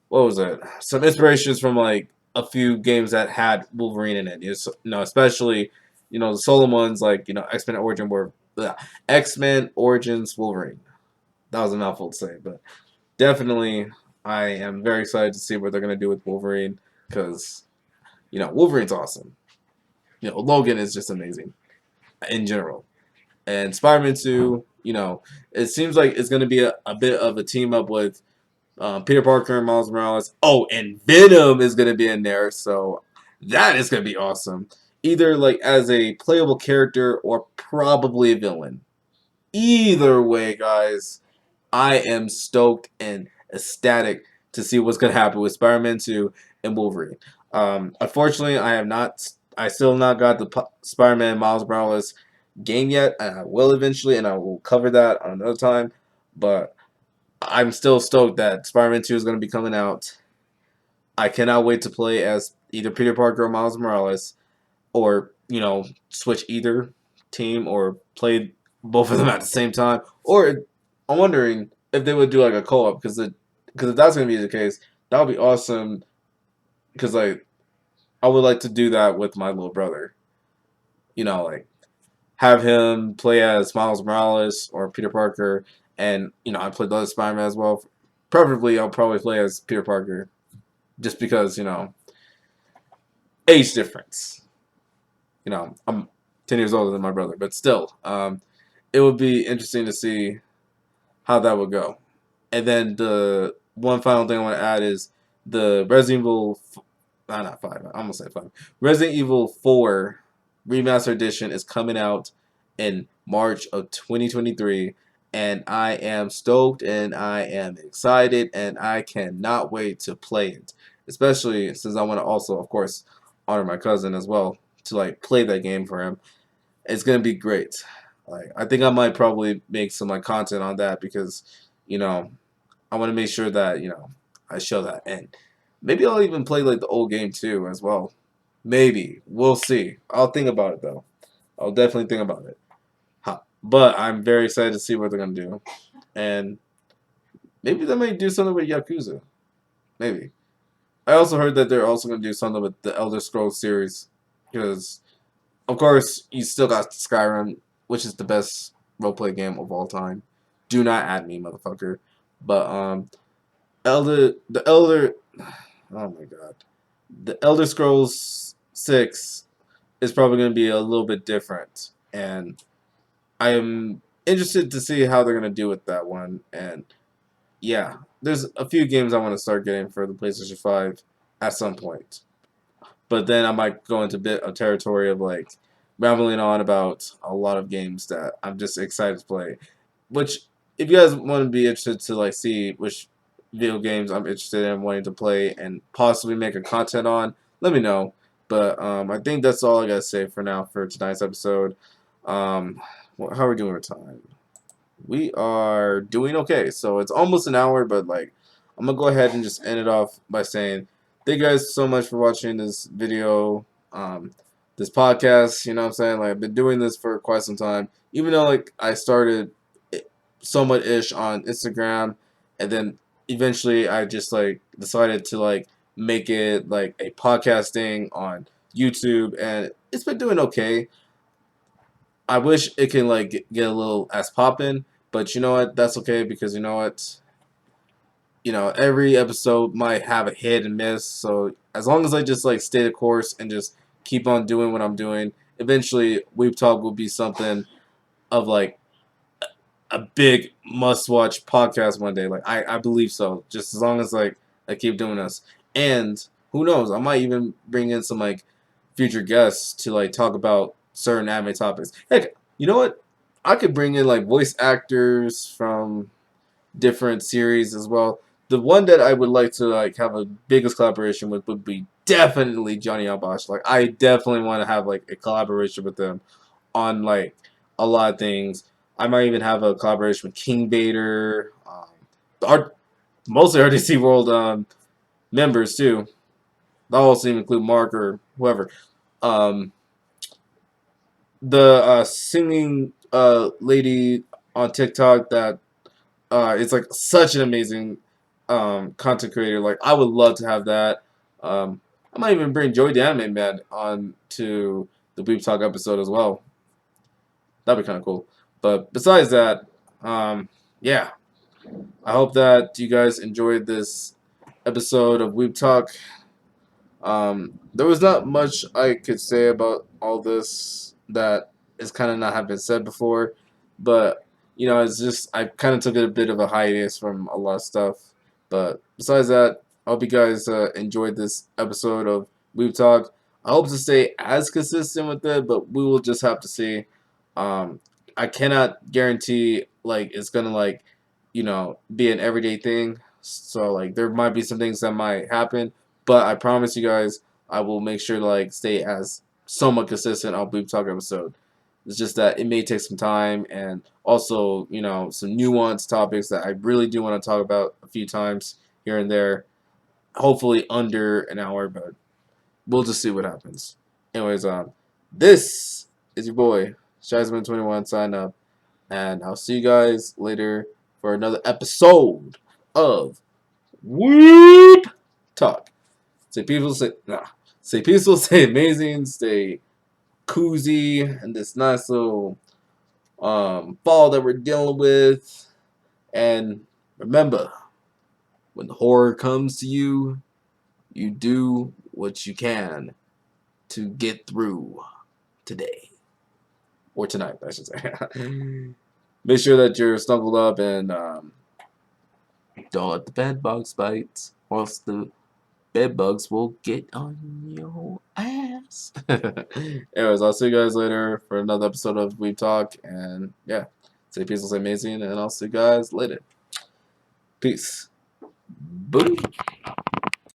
what was it? Some inspirations from like a few games that had Wolverine in it. Especially the solo ones like X-Men Origin were X-Men Origins Wolverine. That was a mouthful to say, but definitely, I am very excited to see what they're gonna do with Wolverine, because Wolverine's awesome. Logan is just amazing in general, and Spider-Man 2. It seems like it's gonna be a bit of a team up with Peter Parker and Miles Morales. Oh, and Venom is gonna be in there, so that is gonna be awesome. either like as a playable character or probably a villain. Either way, guys, I am stoked and ecstatic to see what's gonna happen with Spider-Man 2 and Wolverine. Unfortunately, I still not got the Spider-Man Miles Morales game yet, and I will eventually, and I will cover that on another time. But I'm still stoked that Spider-Man 2 is gonna be coming out. I cannot wait to play as either Peter Parker or Miles Morales, or switch either team or play both of them at the same time. Or I'm wondering if they would do like a co-op, because if that's gonna be the case, that would be awesome. Because like I would like to do that with my little brother. Like have him play as Miles Morales or Peter Parker, and I played the other Spider-Man as well. Preferably, I'll probably play as Peter Parker, just because age difference. I'm 10 years older than my brother, but still, it would be interesting to see how that would go. And then the one final thing I want to add is the Resident Evil, not 5, I almost said 5. Resident Evil 4 Remastered Edition is coming out in March of 2023, and I am stoked and I am excited and I cannot wait to play it. Especially since I want to also, of course, honor my cousin as well to like play that game for him. It's gonna be great. Like I think I might probably make some like content on that because I want to make sure that I show that, and maybe I'll even play like the old game too as well. Maybe we'll see. I'll think about it though. I'll definitely think about it. But I'm very excited to see what they're gonna do, and maybe they might do something with Yakuza. Maybe. I also heard that they're also gonna do something with the Elder Scrolls series, because of course you still got Skyrim, which is the best roleplay game of all time. Do not add me, motherfucker. But the Elder, oh my god, the Elder Scrolls 6 is probably going to be a little bit different, and I am interested to see how they're going to do with that one. And yeah, there's a few games I want to start getting for the PlayStation 5 at some point, but then I might go into a bit of territory of like rambling on about a lot of games that I'm just excited to play. Which, if you guys want to be interested to like see which video games I'm interested in wanting to play and possibly make a content on, let me know. But I think that's all I gotta say for now for tonight's episode. How are we doing with time? We are doing okay. So it's almost an hour, but like I'm gonna go ahead and just end it off by saying thank you guys so much for watching this video, this podcast. You know what I'm saying? Like I've been doing this for quite some time, even though like I started somewhat ish on Instagram, and then eventually I just like decided to like make it like a podcasting on YouTube, and it's been doing okay. I wish it can like get a little ass poppin', but you know what? That's okay, because you know what? Every episode might have a hit and miss. So as long as I just like stay the course and just keep on doing what I'm doing, eventually Weeb Talk will be something of like a big must-watch podcast one day. Like I believe so. Just as long as like I keep doing this, and who knows, I might even bring in some like future guests to like talk about certain anime topics. Heck, you know what? I could bring in like voice actors from different series as well. The one that I would like to like have a biggest collaboration with would be definitely Johnny Albosh. Like I definitely want to have like a collaboration with them on like a lot of things. I might even have a collaboration with King Vader, our mostly RDC World members too. That also even include Mark or whoever. Um, the singing lady on TikTok that is like such an amazing content creator. Like I would love to have that. I might even bring Joey the Anime Man on to the Weeb Talk episode as well. That'd be kind of cool. But besides that, yeah, I hope that you guys enjoyed this episode of Weeb Talk. There was not much I could say about all this that is kind of not have been said before, but it's just I kind of took a bit of a hiatus from a lot of stuff. But besides that, I hope you guys enjoyed this episode of Weeb Talk. I hope to stay as consistent with it, but we will just have to see. I cannot guarantee like it's gonna like, be an everyday thing. So like there might be some things that might happen, but I promise you guys I will make sure to like stay as somewhat consistent on Bleep Talk episode. It's just that it may take some time and also, some nuanced topics that I really do want to talk about a few times here and there. Hopefully under an hour, but we'll just see what happens. Anyways, this is your boy, Shazman21 sign up, and I'll see you guys later for another episode of Weeb Talk. Say peaceful, say peaceful, stay amazing, stay koozie, and this nice little fall that we're dealing with. And remember, when the horror comes to you, you do what you can to get through today. Or tonight, I should say. Make sure that you're snuggled up and don't let the bed bugs bite, or else the bed bugs will get on your ass. Anyways, I'll see you guys later for another episode of We Talk. And yeah, say peace, stay amazing, and I'll see you guys later. Peace. Boom.